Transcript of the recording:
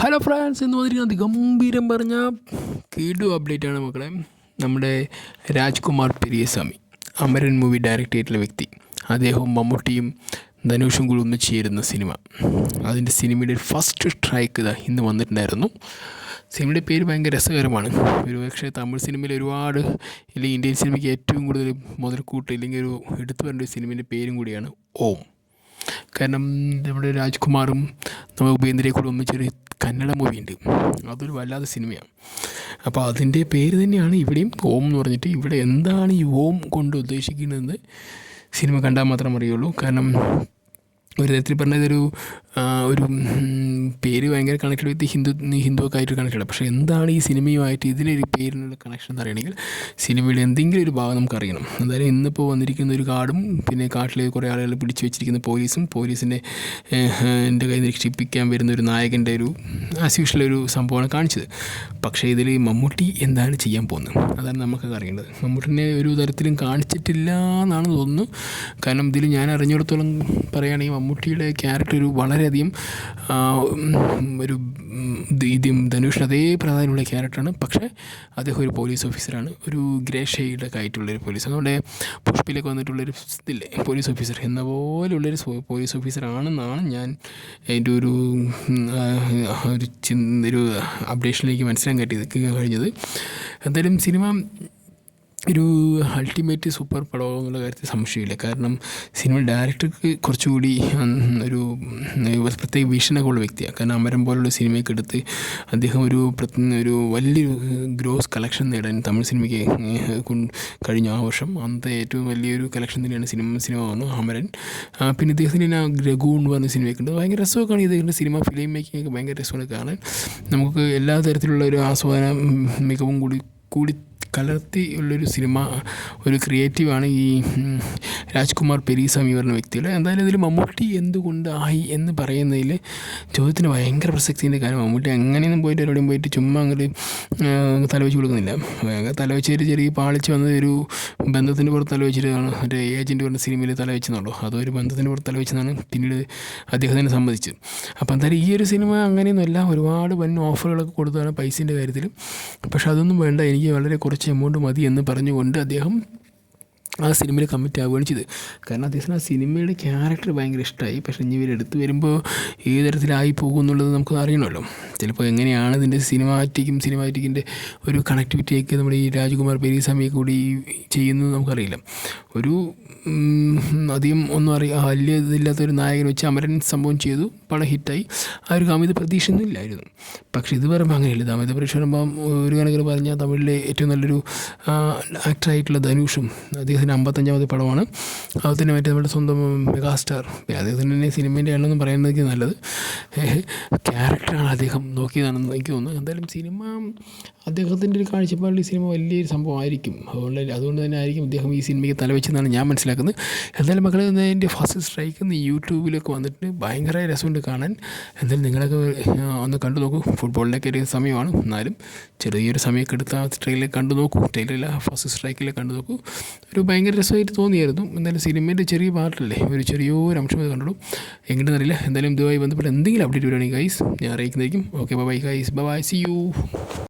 Hello France എന്ന് വന്നിരിക്കുന്നത് ഗംഭീരം പറഞ്ഞ കീടു അപ്ഡേറ്റാണ് മക്കളെ. നമ്മുടെ രാജ്കുമാർ പെരിയസ്വാമി അമരൻ മൂവി ഡയറക്റ്റ് ചെയ്തിട്ടുള്ള വ്യക്തി, അദ്ദേഹവും മമ്മൂട്ടിയും ധനുഷും കൂടി ഒന്ന് ചേരുന്ന സിനിമ. അതിൻ്റെ സിനിമയുടെ ഫസ്റ്റ് സ്ട്രൈക്ക് ഇതാ ഇന്ന് വന്നിട്ടുണ്ടായിരുന്നു. സിനിമയുടെ പേര് ഭയങ്കര രസകരമാണ്. പക്ഷേ തമിഴ് സിനിമയിൽ ഒരുപാട്, ഇല്ലെങ്കിൽ ഇന്ത്യൻ സിനിമയ്ക്ക് ഏറ്റവും കൂടുതൽ മുതൽക്കൂട്ട് ഇല്ലെങ്കിൽ ഒരു എടുത്തു വരേണ്ട ഒരു സിനിമേൻ്റെ പേരും കൂടിയാണ് ഓം. കാരണം നമ്മുടെ രാജ്കുമാറും നമ്മൾ ഉപേന്ദ്രയെ കൂടെ ഒന്നിച്ചൊരു കന്നഡ മൂവി ഉണ്ട്, അതൊരു വല്ലാത്ത സിനിമയാണ്. അപ്പോൾ അതിൻ്റെ പേര് തന്നെയാണ് ഇവിടെയും ഓം എന്ന് പറഞ്ഞിട്ട്. ഇവിടെ എന്താണ് ഈ ഓം കൊണ്ട് ഉദ്ദേശിക്കുന്നത് സിനിമ കണ്ടാൽ മാത്രം അറിയുള്ളൂ. കാരണം ഒരു തരത്തിൽ പറഞ്ഞാൽ ഇതൊരു ഒരു പേര് ഭയങ്കര കണക്റ്റഡ് വിത്ത് ഹിന്ദുവൊക്കെ ആയിട്ട് കണക്റ്റഡ്. പക്ഷേ എന്താണ് ഈ സിനിമയുമായിട്ട് ഇതിലൊരു പേരിനുള്ള കണക്ഷൻ എന്ന് അറിയണമെങ്കിൽ സിനിമയുടെ എന്തെങ്കിലും ഒരു ഭാഗം നമുക്കറിയണം. എന്തായാലും ഇന്നിപ്പോൾ വന്നിരിക്കുന്ന ഒരു കാർഡും പിന്നെ കാട്ടിലെ കുറേ ആളുകൾ പിടിച്ചു വെച്ചിരിക്കുന്ന പോലീസും പോലീസിൻ്റെ എൻ്റെ കയ്യിൽ നിന്ന് രക്ഷിപ്പിക്കാൻ വരുന്ന ഒരു നായകൻ്റെ ഒരു ആസ് യൂഷ്വൽ ഒരു സംഭവമാണ് കാണിച്ചത്. പക്ഷേ ഇതിൽ മമ്മൂട്ടി എന്താണ് ചെയ്യാൻ പോകുന്നത് അതാണ് നമുക്കൊക്കെ അറിയേണ്ടത്. മമ്മൂട്ടിനെ ഒരു തരത്തിലും കാണിച്ചിട്ടില്ല എന്നാണ് തോന്നുന്നു. കാരണം ഇതിൽ ഞാൻ അറിഞ്ഞിടത്തോളം പറയുകയാണെങ്കിൽ മമ്മൂട്ടിയുടെ ക്യാരക്ടർ ഒരു വളരെയധികം ഒരു ധനുഷിന് അതേ പ്രാധാന്യമുള്ള ക്യാരക്ടറാണ്. പക്ഷേ അദ്ദേഹം ഒരു പോലീസ് ഓഫീസറാണ്, ഒരു ഗ്രേ ഷെയ്ഡൊക്കെ ആയിട്ടുള്ളൊരു പോലീസ്. നമ്മുടെ പുഷ്പിലൊക്കെ വന്നിട്ടുള്ളൊരു ഇതില്ലേ പോലീസ് ഓഫീസർ എന്ന പോലുള്ളൊരു പോലീസ് ഓഫീസറാണെന്നാണ് ഞാൻ എൻ്റെ ഒരു ഒരു അപ്ഡേഷനിലേക്ക് മനസ്സിലാക്കാൻ കഴിഞ്ഞത്. എന്തായാലും സിനിമ ഒരു അൾട്ടിമേറ്റ് സൂപ്പർ പടം എന്നുള്ള കാര്യത്തിൽ സംശയമില്ല. കാരണം സിനിമ ഡയറക്ടർക്ക് കുറച്ചുകൂടി ഒരു പ്രത്യേക വിഷനൊക്കെ ഉള്ള വ്യക്തിയാണ്. കാരണം അമരം പോലുള്ള സിനിമയൊക്കെ എടുത്ത് അദ്ദേഹം ഒരു വലിയൊരു ഗ്രോസ് കളക്ഷൻ നേടാൻ തമിഴ് സിനിമയ്ക്ക് കഴിഞ്ഞ ആ വർഷം അന്നത്തെ ഏറ്റവും വലിയൊരു കളക്ഷൻ തന്നെയാണ് സിനിമ വന്നു അമരൻ. പിന്നെ ഇദ്ദേഹത്തിന് രഘു എന്ന് പറഞ്ഞ സിനിമയൊക്കെ ഉണ്ട്. ഭയങ്കര രസമൊക്കെയാണ് ഇദ്ദേഹത്തിൻ്റെ സിനിമ. ഫിലിം മേക്കിംഗ് ഒക്കെ ഭയങ്കര രസമാണ് കാണാൻ. നമുക്ക് എല്ലാ തരത്തിലുള്ള ഒരു ആസ്വാദന മികവും കൂടി കലർത്തി ഉള്ളൊരു സിനിമ, ഒരു ക്രിയേറ്റീവാണ് ഈ രാജ്കുമാർ പെരിയസ്വാമി പറഞ്ഞ വ്യക്തികൾ. എന്തായാലും ഇതിൽ മമ്മൂട്ടി എന്തുകൊണ്ടായി എന്ന് പറയുന്നതിൽ ചോദ്യത്തിന് ഭയങ്കര പ്രസക്തിൻ്റെ. കാരണം മമ്മൂട്ടി അങ്ങനെയൊന്നും പോയിട്ട് എവിടെയും പോയിട്ട് ചുമ്മാ അങ്ങോട്ട് തലവെച്ച് കൊടുക്കുന്നില്ല. തലവെച്ചൊരു ചെറിയ പാളിച്ച് വന്നത് ഒരു ബന്ധത്തിൻ്റെ പുറത്ത് തലവെച്ചിട്ടാണ്. മറ്റേ ഏജൻറ്റ് പറഞ്ഞ സിനിമയിൽ തലവെച്ചെന്നുള്ളൂ, അതൊരു ബന്ധത്തിൻ്റെ പുറത്ത് തലവെച്ചെന്നാണ് പിന്നീട് അദ്ദേഹത്തിന് സമ്മതിച്ചത്. അപ്പോൾ എന്തായാലും ഈ ഒരു സിനിമ അങ്ങനെയൊന്നുമല്ല, ഒരുപാട് വൻ ഓഫറുകളൊക്കെ കൊടുത്തതാണ് പൈസേൻ്റെ കാര്യത്തിൽ. പക്ഷെ അതൊന്നും വേണ്ട, എനിക്ക് വളരെ കുറച്ച് എമൗണ്ട് മതി എന്ന് പറഞ്ഞുകൊണ്ട് അദ്ദേഹം ആ സിനിമയിൽ കമ്മിറ്റ് ആവുകയാണ് ചെയ്തത്. കാരണം അദ്ദേഹത്തിന് ആ സിനിമയുടെ ക്യാരക്ടർ ഭയങ്കര ഇഷ്ടമായി. പക്ഷേ ഇനി ഇവരെടുത്ത് വരുമ്പോൾ ഏത് തരത്തിലായി പോകും എന്നുള്ളത് നമുക്ക് അറിയണമല്ലോ. ചിലപ്പോൾ എങ്ങനെയാണ് ഇതിൻ്റെ സിനിമാറ്റിക്കിൻ്റെ ഒരു കണക്ടിവിറ്റിയൊക്കെ നമ്മുടെ ഈ രാജ്കുമാർ പെരിയസ്വാമിയെ കൂടി ചെയ്യുന്നത് നമുക്കറിയില്ല. ഒരു അധികം ഒന്നും വലിയ ഇതില്ലാത്തൊരു നായകൻ വെച്ച് അമരൻ സംഭവം ചെയ്തു, പടം ഹിറ്റായി. ആ ഒരു അമിത പ്രതീക്ഷയൊന്നും ഇല്ലായിരുന്നു. പക്ഷേ ഇത് പറയുമ്പോൾ അങ്ങനെയില്ല. അമിത പ്രതീക്ഷ പറയുമ്പോൾ ഒരു കണക്കിന് പറഞ്ഞാൽ തമിഴിലെ ഏറ്റവും നല്ലൊരു ആക്ടറായിട്ടുള്ള ധനുഷും അദ്ദേഹത്തിന് 55ാമത് പടമാണ്. അതുതന്നെ മറ്റേ നമ്മുടെ സ്വന്തം മെഗാസ്റ്റാർ. അദ്ദേഹത്തിന് തന്നെ സിനിമേൻ്റെ ആണെന്നൊന്നും പറയുന്നതൊക്കെ നല്ലത്. ക്യാരക്ടറാണ് അദ്ദേഹം നോക്കിയതാണെന്ന് എനിക്ക് തോന്നുന്നു. എന്തായാലും സിനിമ അദ്ദേഹത്തിൻ്റെ ഒരു കാഴ്ചപ്പാടിൽ ഈ സിനിമ വലിയൊരു സംഭവമായിരിക്കും. അതുകൊണ്ട് തന്നെ ആയിരിക്കും അദ്ദേഹം ഈ സിനിമയ്ക്ക് തലവെച്ചെന്നാണ് ഞാൻ മനസ്സിലാക്കുന്നത്. എന്തായാലും മക്കളെ എൻ്റെ ഫസ്റ്റ് സ്ട്രൈക്ക് യൂട്യൂബിലൊക്കെ വന്നിട്ട് ഭയങ്കര രസമുണ്ട് കാണാൻ. എന്തായാലും നിങ്ങളൊക്കെ ഒന്ന് കണ്ടു നോക്കൂ. ഫുട്ബോളിൻ്റെയൊക്കെ ഒരു സമയമാണ്, എന്നാലും ചെറിയൊരു സമയമൊക്കെ എടുത്ത് ആ ട്രെയിലർ കണ്ടു നോക്കൂ. ട്രെയിലറിൽ ഫസ്റ്റ് സ്ട്രൈക്കിൽ കണ്ടു നോക്കൂ. ഒരു ഭയങ്കര രസമായിട്ട് തോന്നിയായിരുന്നു. എന്തായാലും സിനിമേൻ്റെ ചെറിയ പാർട്ടല്ലേ, ഒരു ചെറിയൊരു അംശം അത് കണ്ടുള്ളൂ. എങ്ങനെയെന്ന് അറിയില്ല. എന്തായാലും ഇതുമായി ബന്ധപ്പെട്ട് എന്തെങ്കിലും അപ്ഡേറ്റ് വരികയാണെങ്കിൽ ഗൈസ് ഞാൻ അറിയിക്കുന്നതായിരിക്കും. Okay, bye guys, bye, see U.